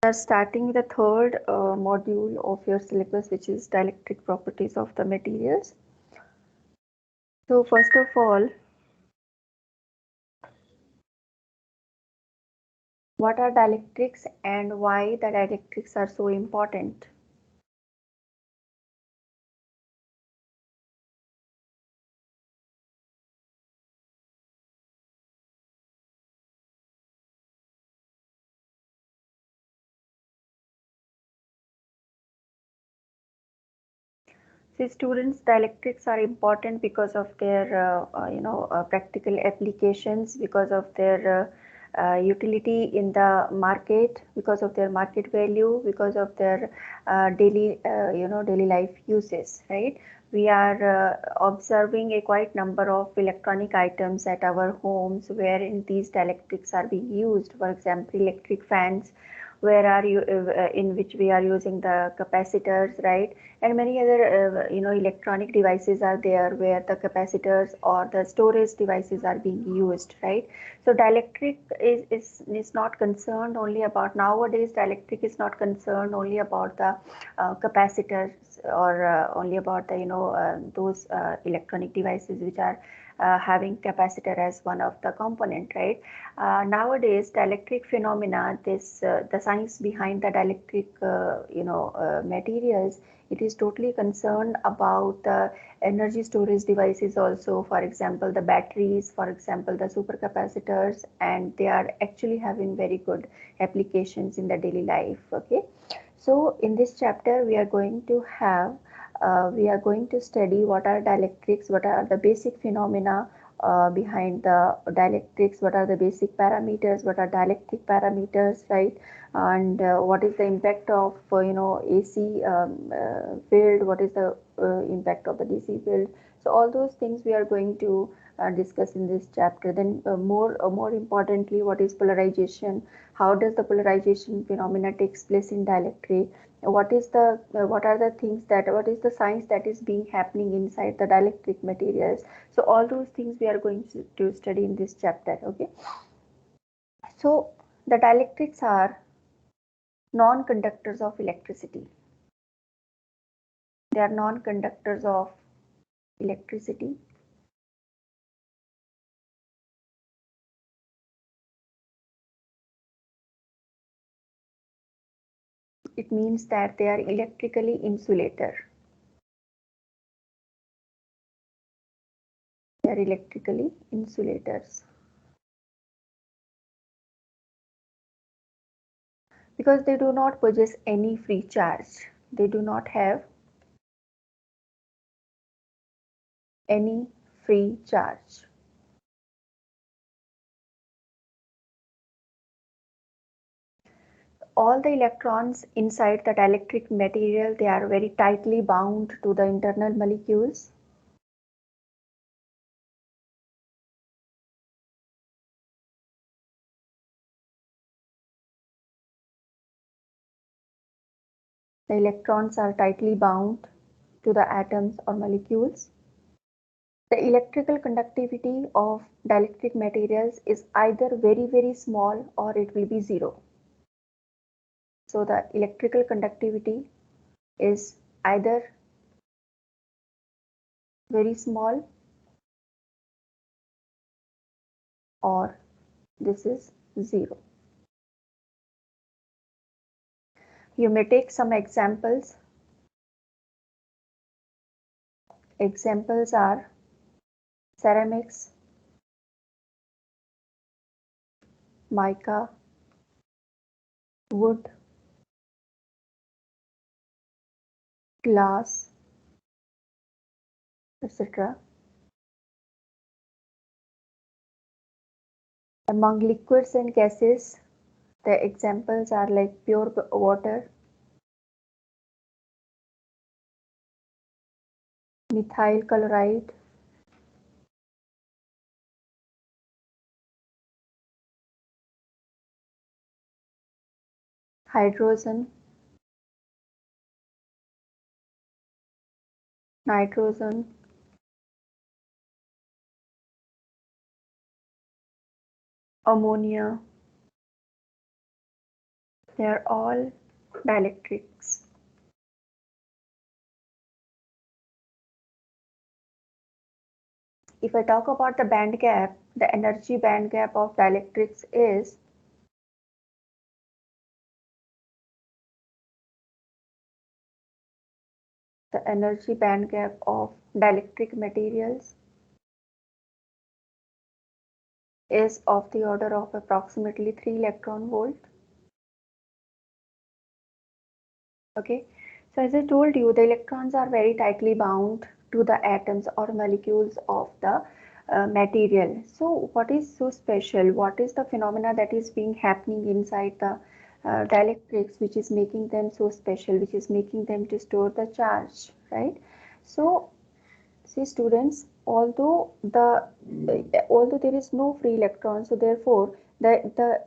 are starting the third module of your syllabus, which is dielectric properties of the materials. So first of all, what are dielectrics and why the dielectrics are so important? See, students, dielectrics are important because of their practical applications, because of their utility in the market, because of their market value, because of their daily life uses, right? We are observing a quite number of electronic items at our homes wherein these dielectrics are being used. For example, electric fans, where are you in which we are using the capacitors, right? And many other electronic devices are there where the capacitors or the storage devices are being used, right? So dielectric is not concerned only about, nowadays dielectric is not concerned only about the capacitors or only about the those electronic devices which are having capacitor as one of the component, right? Nowadays dielectric phenomena, this the science behind the dielectric materials, it is totally concerned about the energy storage devices also. For example, the batteries, for example, the supercapacitors, and they are actually having very good applications in the daily life. Okay, so in this chapter we are going to have we are going to study what are dielectrics, what are the basic phenomena behind the dielectrics, what are the basic parameters, what are dielectric parameters, right? And what is the impact of AC field, what is the impact of the DC field. So all those things we are going to discuss in this chapter. Then more importantly, what is polarization, how does the polarization phenomena takes place in dielectric, what are the things that, what is the science that is being happening inside the dielectric materials. So all those things we are going to study in this chapter. Okay, so the dielectrics are non-conductors of electricity. They are non-conductors of electricity. It means that they are electrically insulator. They are electrically insulators because they do not possess any free charge. They do not have any free charge. All the electrons inside the dielectric material, they are very tightly bound to the internal molecules. The electrons are tightly bound to the atoms or molecules. The electrical conductivity of dielectric materials is either very small or it will be zero. So the electrical conductivity is either very small or this is zero. You may take some examples. Examples are ceramics, mica, wood, glass, etc. Among liquids and gases, the examples are like pure water, methyl chloride, hydrogen, nitrogen, ammonia, They are all dielectrics. If I talk about the band gap, the energy band gap of dielectrics is the energy band gap of dielectric materials is of the order of approximately 3 electron volt. Okay, so as I told you, the electrons are very tightly bound to the atoms or molecules of the material. So what is so special? What is the phenomena that is being happening inside the dielectrics, which is making them so special, which is making them to store the charge, right? So see students, although there is no free electron, so therefore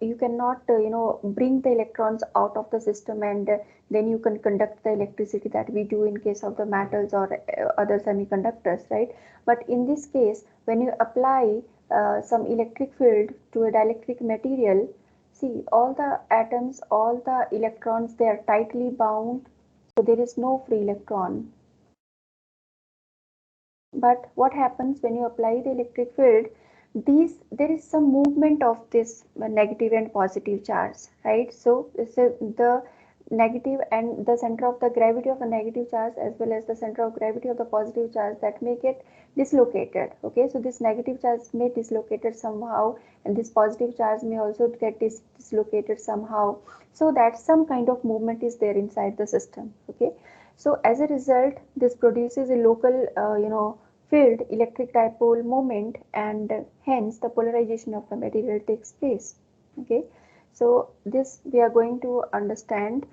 you cannot bring the electrons out of the system, and then you can conduct the electricity that we do in case of the metals or other semiconductors, right? But in this case, when you apply some electric field to a dielectric material, see, all the atoms, all the electrons, they are tightly bound, so there is no free electron. But what happens when you apply the electric field? There is some movement of this negative and positive charge, right? So the negative and the center of the gravity of the negative charge as well as the center of gravity of the positive charge, that may get dislocated. Okay, so this negative charge may dislocated somehow, and this positive charge may also get dislocated somehow, so that some kind of movement is there inside the system. Okay, so as a result, this produces a local field electric dipole moment, and hence the polarization of the material takes place. Okay, so this we are going to understand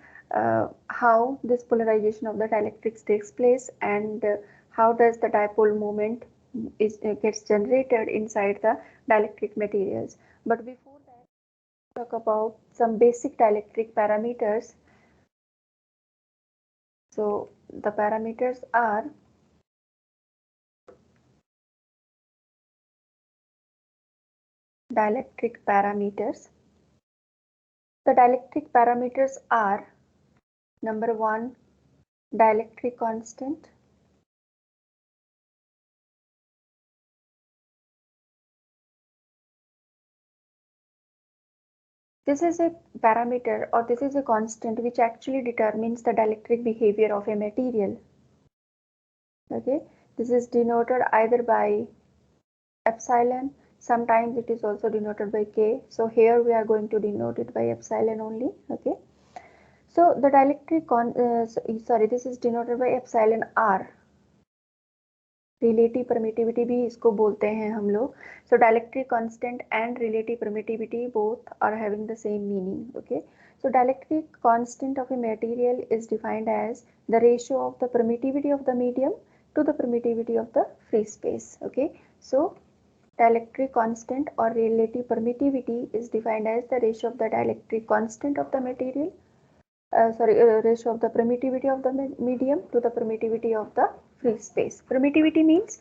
how this polarization of the dielectrics takes place, and how does the dipole moment gets generated inside the dielectric materials. But before that, talk about some basic dielectric parameters. So the parameters are dielectric parameters. The dielectric parameters are: number 1, dielectric constant. This is a parameter, or this is a constant, which actually determines the dielectric behavior of a material. Okay, this is denoted either by epsilon, sometimes it is also denoted by K. So here we are going to denote it by epsilon only. Okay, so the dielectric this is denoted by epsilon R. Relative permittivity भी इसको बोलते हैं हम लोग. So dielectric constant and relative permittivity both are having the same meaning. Okay, so dielectric constant of a material is defined as the ratio of the permittivity of the medium to the permittivity of the free space. Okay, so dielectric constant or relative permittivity is defined as the ratio of the dielectric constant of the material ratio of the permittivity of the medium to the permittivity of the free space. Permittivity means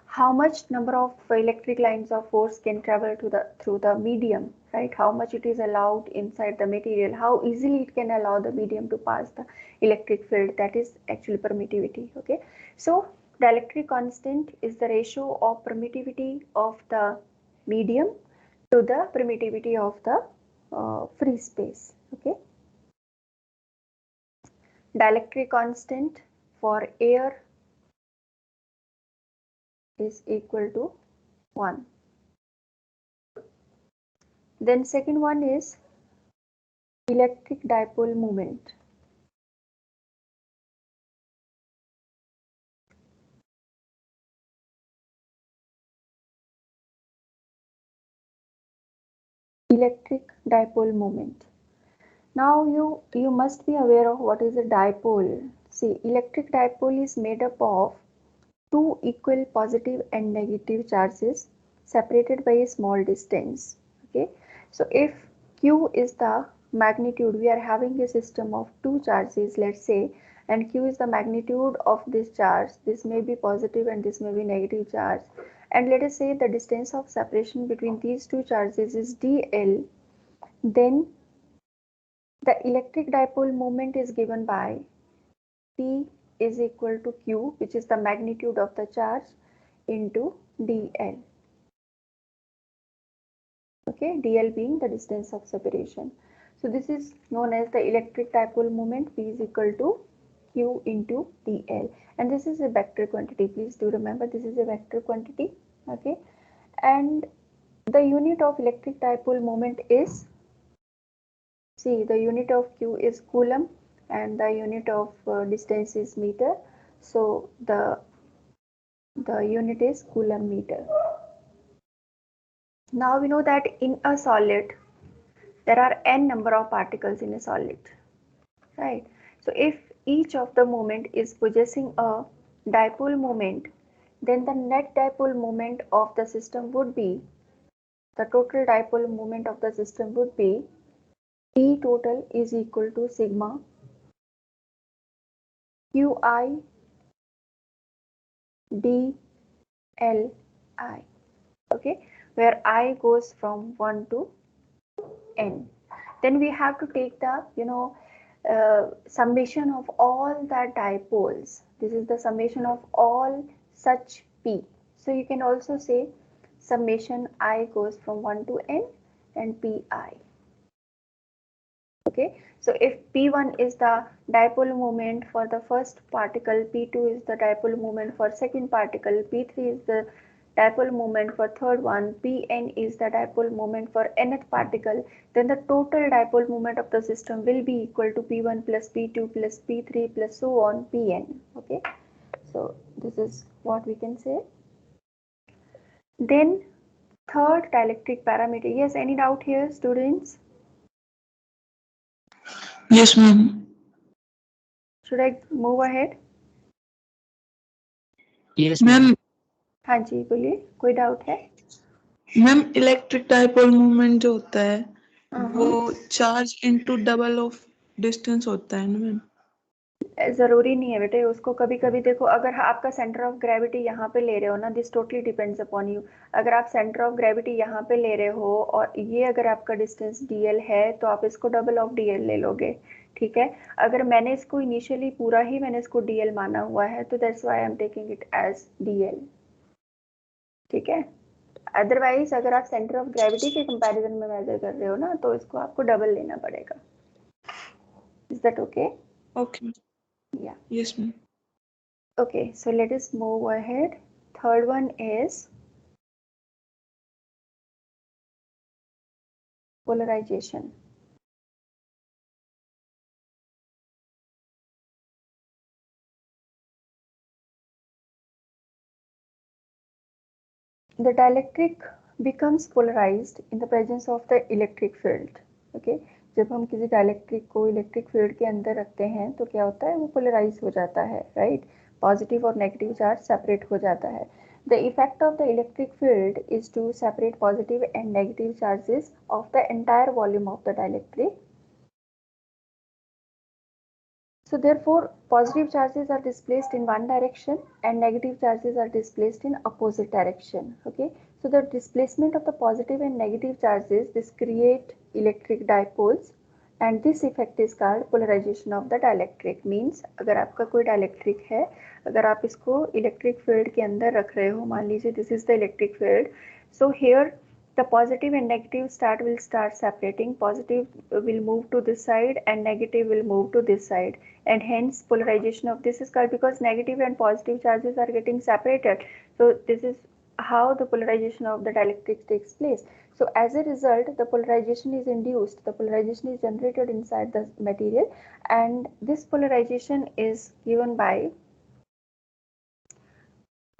how much number of electric lines of force can travel through the medium, right? How much it is allowed inside the material, how easily it can allow the medium to pass the electric field. That is actually permittivity. Okay, so dielectric constant is the ratio of permittivity of the medium to the permittivity of the free space. Okay, dielectric constant for air is equal to 1. Then second one is electric dipole moment. Electric dipole moment. Now you must be aware of what is a dipole. See, electric dipole is made up of two equal positive and negative charges separated by a small distance. Okay, so if Q is the magnitude, we are having a system of two charges, let's say, and Q is the magnitude of this charge. This may be positive and this may be negative charge, and let us say the distance of separation between these two charges is dl. Then The electric dipole moment is given by P is equal to Q, which is the magnitude of the charge, into dl. Okay, dl being the distance of separation. So this is known as the electric dipole moment. P is equal to Q into dl, and this is a vector quantity. Please do remember this is a vector quantity. Okay, and the unit of electric dipole moment is, see, the unit of Q is coulomb and the unit of distance is meter. So the unit is coulomb meter. Now we know that in a solid there are n number of particles in a solid, right? So if each of the moment is possessing a dipole moment, then the net dipole moment of the system would be, the total dipole moment of the system would be P total is equal to sigma Qi dli, okay, where I goes from 1 to n. Then we have to take the, summation of all the dipoles. This is the summation of all such P. So you can also say summation I goes from 1 to n and Pi. Okay, so if P1 is the dipole moment for the first particle, P2 is the dipole moment for second particle, P3 is the dipole moment for third one, Pn is the dipole moment for nth particle, then the total dipole moment of the system will be equal to P1 plus P2 plus P3 plus so on Pn. Okay, so this is what we can say. Then third dielectric parameter. Yes, any doubt here, students? Yes, ma'am. Should I move ahead? Yes, ma'am ma'am. हाँ जी बोलिए, कोई doubt है? Ma'am electric dipole movement जो होता है वो हाँ, charge into double of distance होता है ना मैम? जरूरी नहीं है बेटे, उसको कभी कभी देखो, अगर आपका सेंटर ऑफ ग्रेविटी यहाँ पे ले रहे हो ना, this totally depends upon you. अगर आप सेंटर ऑफ ग्रेविटी यहाँ पे ले रहे हो और ये अगर आपका डिस्टेंस dl है तो आप इसको डबल ऑफ dl ले लोगे, ठीक है। अगर मैंने इसको इनिशियली पूरा ही मैंने इसको dl माना हुआ है तो that's why I am taking it as dl, ठीक है। अदरवाइज अगर आप सेंटर ऑफ ग्रेविटी के कंपैरिजन में मेजर कर रहे हो ना तो इसको आपको डबल लेना पड़ेगा। Is that okay? ओके, या yes ma'am. okay, so let us move ahead. Third one is polarization. The dielectric becomes polarized in the presence of the electric field. Okay, जब हम किसी डायलेक्ट्रिक को इलेक्ट्रिक फील्ड के अंदर रखते हैं तो क्या होता है, वो पोलराइज हो जाता है, राइट। पॉजिटिव और नेगेटिव चार्ज सेपरेट हो जाता है। The effect of the electric field is to separate positive and negative charges of the entire volume of the dielectric. So therefore, positive charges are displaced in one direction and negative charges are displaced in opposite direction. Okay, so the displacement of the positive and negative charges, this create electric dipoles and this effect is called polarization of the dielectric. Means अगर आपका कोई dielectric है, अगर आप इसको electric field के अंदर रख रहे हो, मान लीजिए this is the electric field, so here the positive and negative will start separating. Positive will move to this side and negative will move to this side, and hence polarization of this is called, because negative and positive charges are getting separated. So this is how the polarization of the dielectric takes place. So as a result, the polarization is induced, the polarization is generated inside the material, and this polarization is given by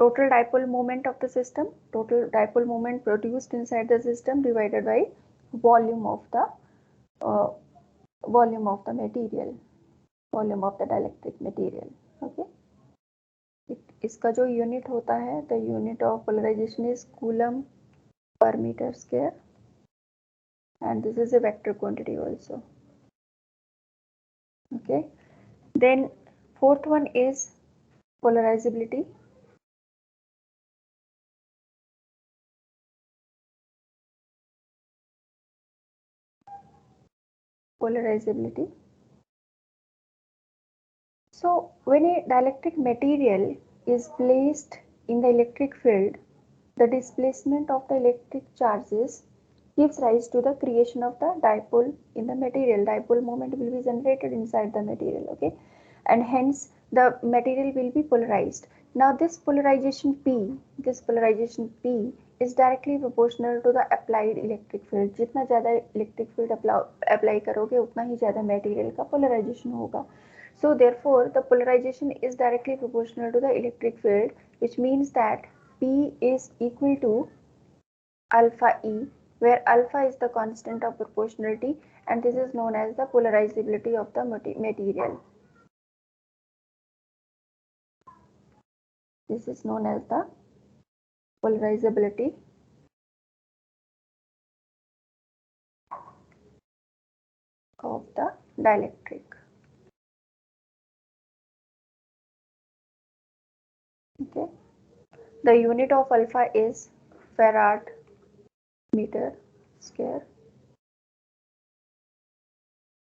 total dipole moment of the system, total dipole moment produced inside the system divided by volume of the uh, material, volume of the dielectric material. Okay, इसका जो unit होता है, the unit of polarization is coulomb per meter square, and this is a vector quantity also. Okay, then fourth one is polarizability. polarizability. So when a dielectric material is placed in the electric field, the displacement of the electric charges gives rise to the creation of the dipole in the material. Dipole moment will be generated inside the material, okay, and hence the material will be polarized. Now this polarization P is directly proportional to the applied electric field. जितना ज़्यादा electric field apply करोगे उतना ही ज़्यादा material का polarization होगा. So therefore the polarization is directly proportional to the electric field, which means that P is equal to alpha E, where alpha is the constant of proportionality, and this is known as the polarizability of the material. This is known as the polarizability of the dielectric. Okay, the unit of alpha is farad meter square.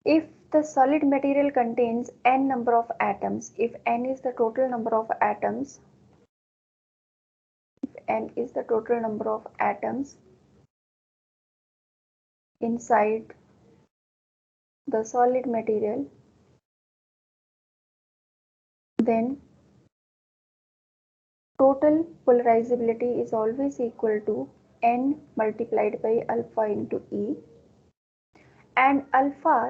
If the solid material contains n number of atoms, if n is the total number of atoms, inside the solid material, then total polarizability is always equal to n multiplied by alpha into E. And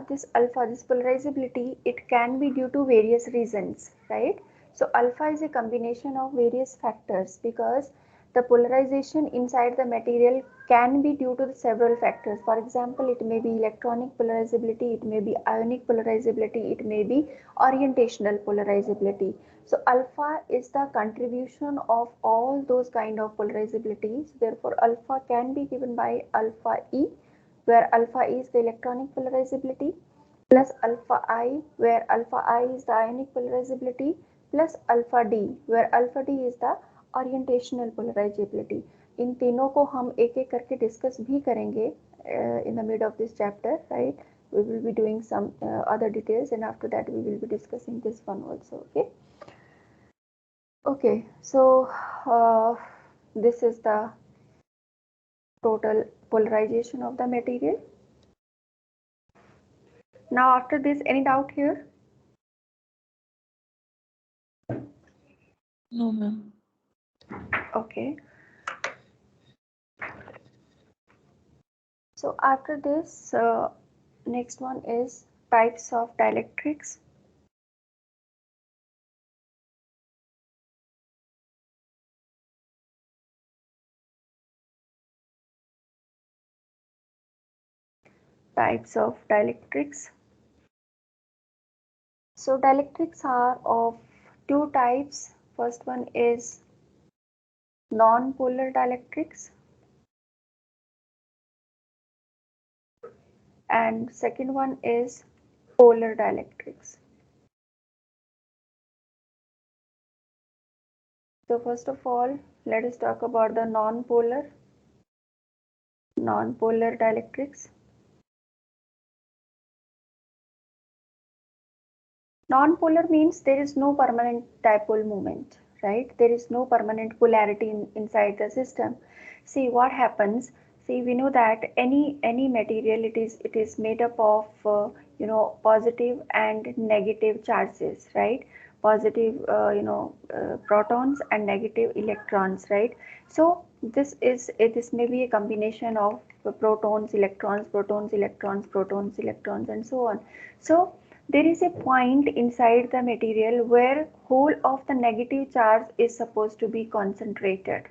this polarizability, it can be due to various reasons, right? So alpha is a combination of various factors, because the polarization inside the material can be due to several factors. For example, it may be electronic polarizability, it may be ionic polarizability, it may be orientational polarizability. So alpha is the contribution of all those kind of polarizabilities. Therefore alpha can be given by alpha E, where alpha is the electronic polarizability, plus alpha I, where alpha I is the ionic polarizability, plus alpha D, where alpha D is the orientational polarizability. इन तीनों को हम एक एक करके discuss भी करेंगे in the mid of this chapter, right? We will be doing some other details, and after that we will be discussing this one also. Okay, so this is the total polarization of the material. Now after this, any doubt here? No, ma'am. Okay. So after this, next one is types of dielectrics. Types of dielectrics. So dielectrics are of two types. First one is non-polar dielectrics, and second one is polar dielectrics. So first of all, let us talk about the non-polar dielectrics. Non-polar means there is no permanent dipole moment, right? There is no permanent polarity inside the system. See what happens. See, we know that any material, it is made up of positive and negative charges, right? Positive protons and negative electrons, right? So this may be a combination of protons, electrons, protons, electrons, protons, electrons, and so on. So there is a point inside the material where whole of the negative charge is supposed to be concentrated.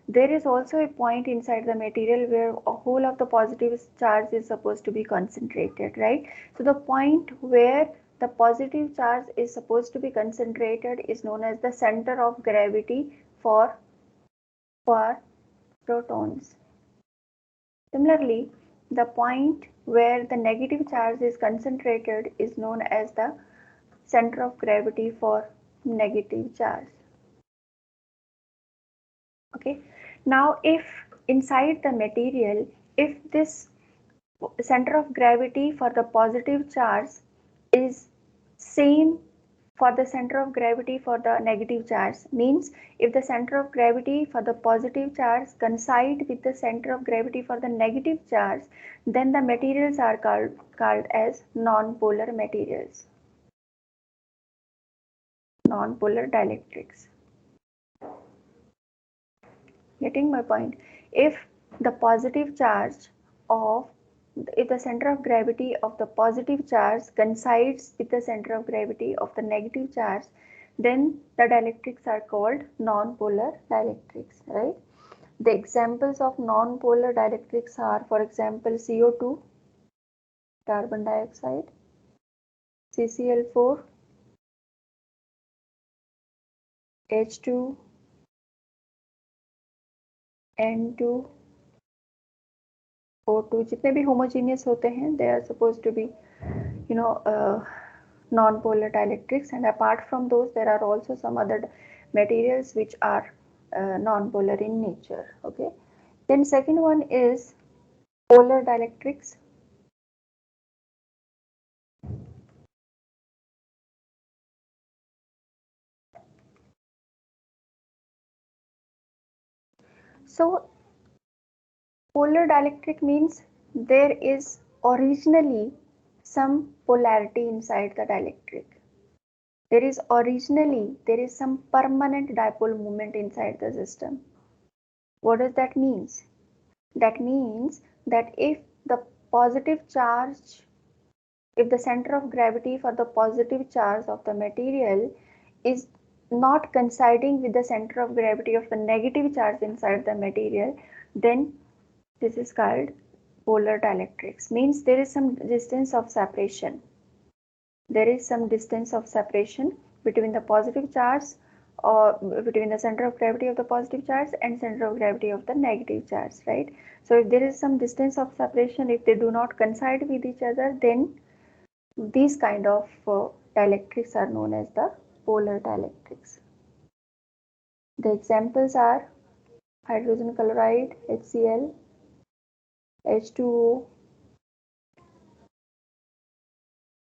There is also a point inside the material where a whole of the positive charge is supposed to be concentrated, right? So the point where the positive charge is supposed to be concentrated is known as the center of gravity for protons. Similarly, the point where the negative charge is concentrated is known as the center of gravity for negative charge. Okay, now if inside the material, if this center of gravity for the positive charge is same for the center of gravity for the negative charge. Means if the center of gravity for the positive charge coincide with the center of gravity for the negative charge, then the materials are called as non-polar materials, non-polar dielectrics. Getting my point? If the positive charge of if the center of gravity of the positive charge coincides with the center of gravity of the negative charge, then the dielectrics are called non-polar dielectrics, right? The examples of non-polar dielectrics are, for example, CO2, carbon dioxide, CCl4, H2, N2, O2, जितने भी homogeneous होते हैं, they are supposed to be, non-polar dielectrics, and apart from those there are also some other materials which are non-polar in nature. Okay, then second one is polar dielectrics. So polar dielectric means there is originally some polarity inside the dielectric. There is some permanent dipole moment inside the system. What does that mean? That means that if the center of gravity for the positive charge of the material is not coinciding with the center of gravity of the negative charge inside the material, then this is called polar dielectrics. Means there is some distance of separation. There is some distance of separation between the positive charge or between the center of gravity of the positive charge and center of gravity of the negative charge, right? So if there is some distance of separation, if they do not coincide with each other, then these kind of dielectrics are known as the polar dielectrics. The examples are hydrogen chloride, HCl, H2O,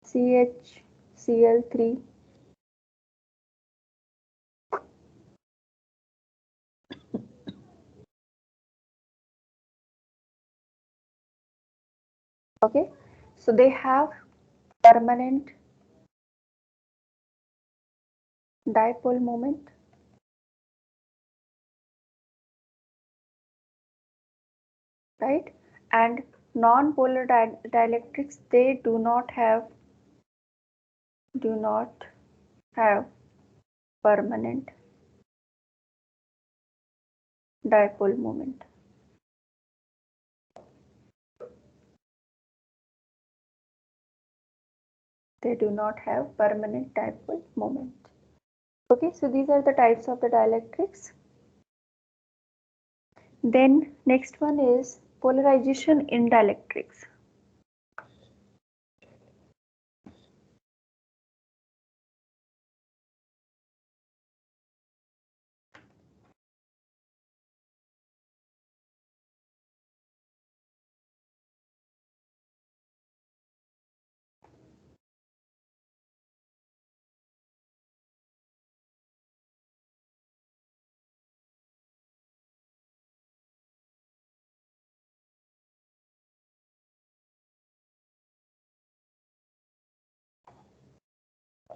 CHCl3, okay, so they have permanent dipole moment, right? And non-polar dielectrics, they do not have permanent dipole moment. They do not have permanent dipole moment. Okay, so these are the types of the dielectrics. Then next one is polarization in dielectrics.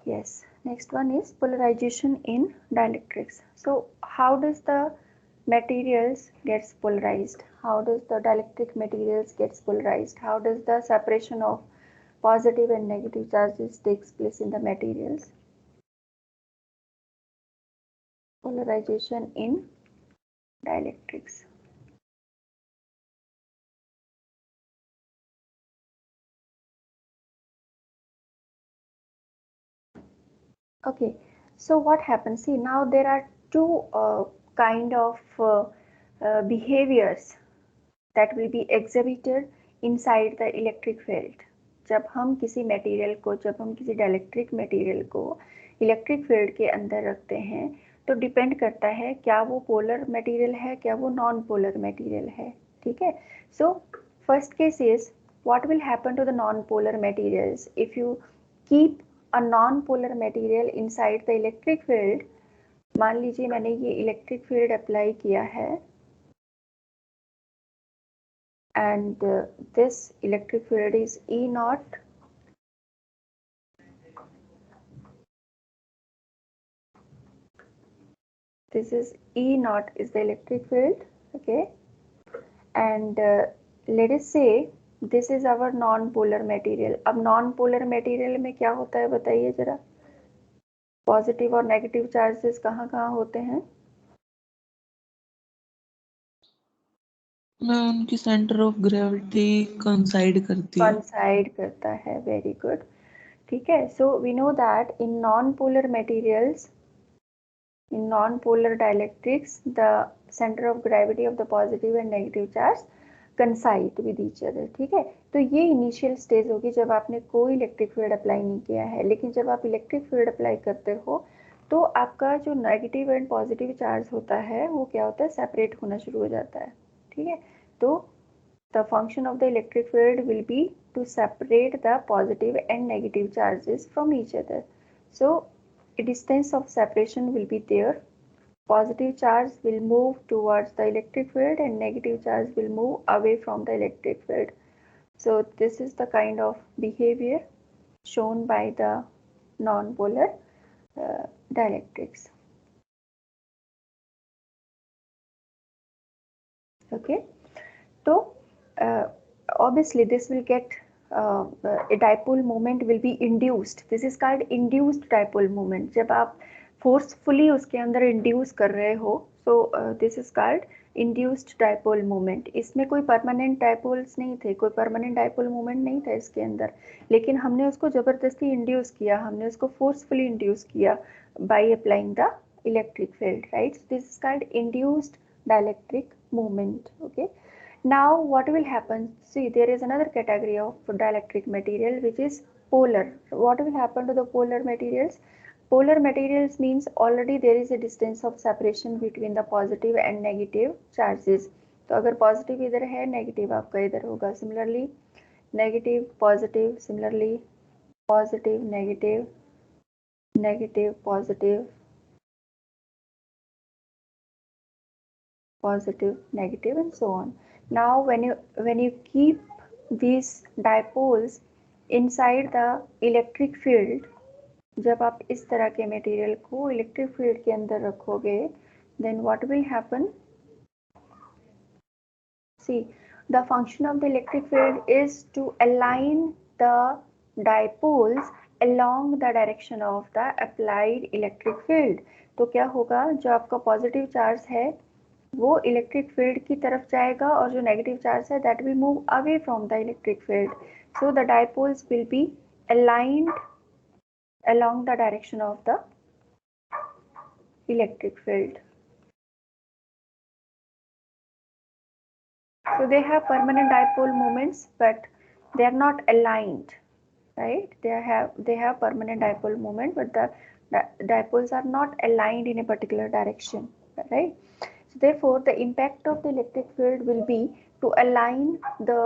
Yes, next one is polarization in dielectrics. So how does the materials gets polarized? How does the dielectric materials gets polarized? How does the separation of positive and negative charges takes place in the materials? Polarization in dielectrics. Okay, so what happens? See, now there are two kind of behaviors that will be exhibited inside the electric field. जब हम किसी dielectric material को electric field के अंदर रखते हैं, तो depend करता है क्या वो पोलर मटेरियल है, क्या वो नॉन पोलर मटेरियल है, ठीक है? So first case is what will happen to the non-polar materials if you keep a non-polar material inside the electric field? मान लीजिए मैंने ये इलेक्ट्रिक फील्ड अप्लाई किया है and this electric field is E naught. This is E naught is the electric field, okay, and let us say this is our non-polar material. अब non-polar material में क्या होता है बताइए जरा, पॉजिटिव और नेगेटिव चार्जेस कहाँ कहाँ होते हैं? मैं उनकी सेंटर ऑफ ग्रेविटी कंसाइड करती है, कंसाइड करता है, वेरी गुड, ठीक है. So we know that in non polar materials, in non-polar dielectrics, the center of gravity of the positive and negative charge coincide with each other. ठीक है, तो ये इनिशियल स्टेज होगी जब आपने कोई इलेक्ट्रिक फील्ड अप्लाई नहीं किया है. लेकिन जब आप इलेक्ट्रिक फील्ड अप्लाई करते हो तो आपका जो नेगेटिव एंड पॉजिटिव चार्ज होता है वो क्या होता है, सेपरेट होना शुरू हो जाता है. ठीक है, तो the function of the electric field will be to separate the positive and negative charges from each other. So a distance of separation will be there. Positive charge will move towards the electric field and negative charge will move away from the electric field. So this is the kind of behavior shown by the non-polar dielectrics. Okay, so obviously this will get a dipole moment will be induced. This is called induced dipole moment. जब आप forcefully उसके अंदर induce कर रहे हो, so this is called induced dipole moment. इसमें कोई permanent dipoles नहीं थे, कोई permanent dipole moment नहीं था इसके अंदर, लेकिन हमने उसको जबरदस्ती induce किया, हमने उसको forcefully induce किया by applying the electric field, right? So this is called induced dielectric moment. Okay. Now what will happen, see there is another category of dielectric material which is polar. What will happen to the polar materials? Polar materials means already there is a distance of separation between the positive and negative charges. तो अगर positive इधर है, negative आपका इधर होगा. Similarly negative positive, similarly positive negative, negative positive, positive negative, and so on. Now when you keep these dipoles inside the electric field, जब आप इस तरह के मटेरियल को इलेक्ट्रिक फील्ड के अंदर रखोगे, then what will happen? See, the function of the electric field is to align the dipoles along the direction of the applied electric field. तो क्या होगा, जो आपका पॉजिटिव चार्ज है वो इलेक्ट्रिक फील्ड की तरफ जाएगा और जो नेगेटिव चार्ज है that will move away from the electric field. So the dipoles will be aligned along the direction of the electric field. So they have permanent dipole moments, but they are not aligned, right? They have permanent dipole moment, but the dipoles are not aligned in a particular direction, right? So therefore, the impact of the electric field will be to align the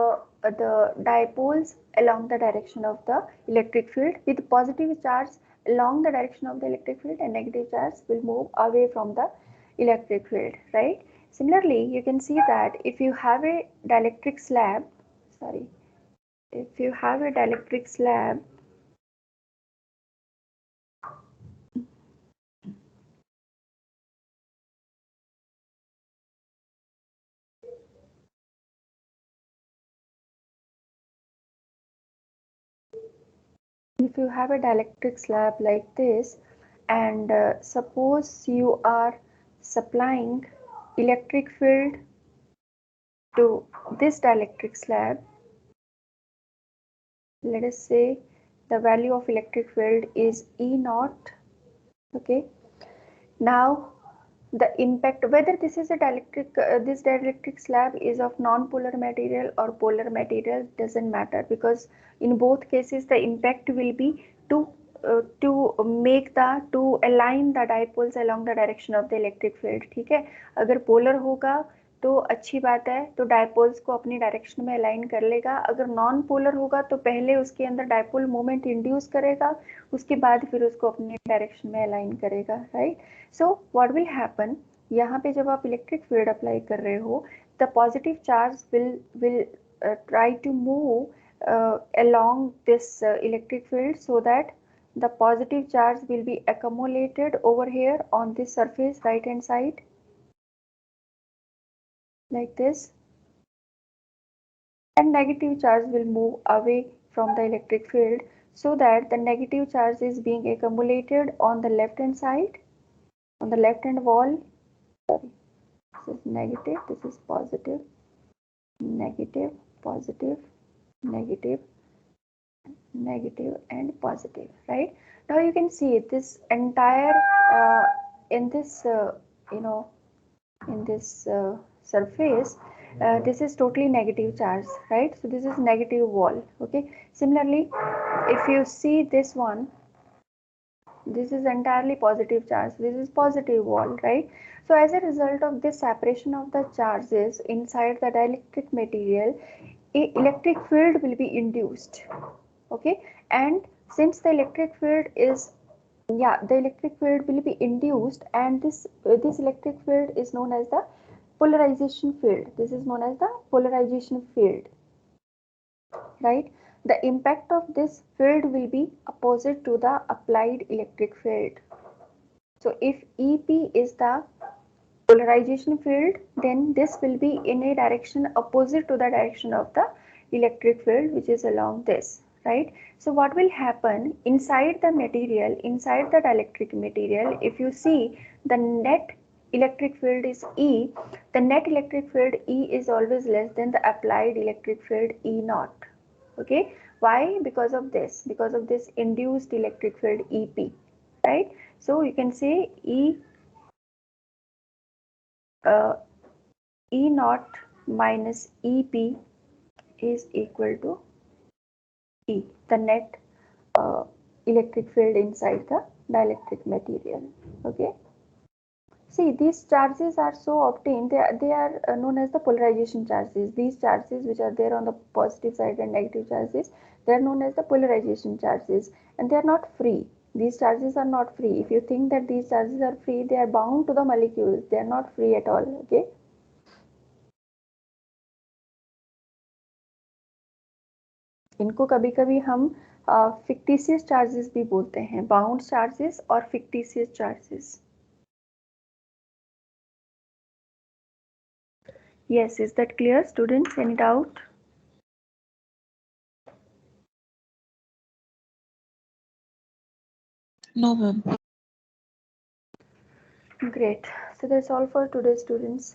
dipoles along the direction of the electric field, with positive charge along the direction of the electric field and negative charge will move away from the electric field, right? Similarly, you can see that if you have a dielectric slab, if you have a dielectric slab, if you have a dielectric slab like this, and suppose you are supplying electric field to this dielectric slab, let us say the value of electric field is E naught. Okay, now the impact, whether this is a dielectric, this dielectric slab is of non-polar material or polar material, doesn't matter, because in both cases the impact will be to align the dipoles along the direction of the electric field. ठीक है, अगर polar होगा तो अच्छी बात है, तो dipoles को अपनी डायरेक्शन में अलाइन कर लेगा। अगर नॉन पोलर होगा तो पहले उसके अंदर डायपोल मोमेंट इंड्यूस करेगा, उसके बाद फिर उसको अपनी डायरेक्शन में अलाइन करेगा, right. So what will happen, यहाँ पे जब आप इलेक्ट्रिक फील्ड अप्लाई कर रहे हो, the positive charge will try to move along this electric field, so that the positive charge will be accumulated over here on this surface right hand side like this, and negative charge will move away from the electric field, so that the negative charge is being accumulated on the left hand side, on the left hand wall. Sorry, this is negative, this is positive, negative, positive, negative, negative and positive, right. Now you can see this entire in this you know in this surface, this is totally negative charge, right. So this is negative wall. Okay, similarly if you see this one, this is entirely positive charge, this is positive wall, right. So as a result of this separation of the charges inside the dielectric material, a electric field will be induced. Okay, and since the electric field is, yeah, the electric field will be induced, and this electric field is known as the polarization field. This is known as the polarization field, right. The impact of this field will be opposite to the applied electric field. So if EP is the polarization field, then this will be in a direction opposite to the direction of the electric field, which is along this, right. So what will happen inside the material, inside the dielectric material, if you see the net electric field is E, the net electric field E is always less than the applied electric field E naught. Okay, why? Because of this induced electric field EP, right. So you can say E naught minus EP is equal to E, the net electric field inside the dielectric material. Okay. See, these charges are so obtained, they are known as the polarization charges. These charges which are there on the positive side and negative charges, they are known as the polarization charges, and they are not free. These charges are not free. If you think that these charges are free, they are bound to the molecules. They are not free at all. Okay. इनको कभी कभी हम fictitious charges भी बोलते हैं, bound charges और fictitious charges. Yes, is that clear, students? Any doubt? No, ma'am. Great. So that's all for today, students.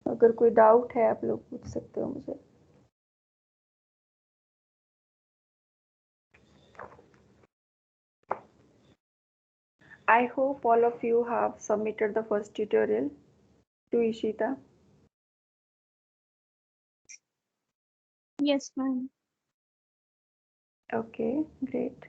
अगर कोई डाउट है आप लोग पूछ सकते हो मुझे. I hope all of you have submitted the first tutorial to Ishita. Yes, ma'am. Okay, great.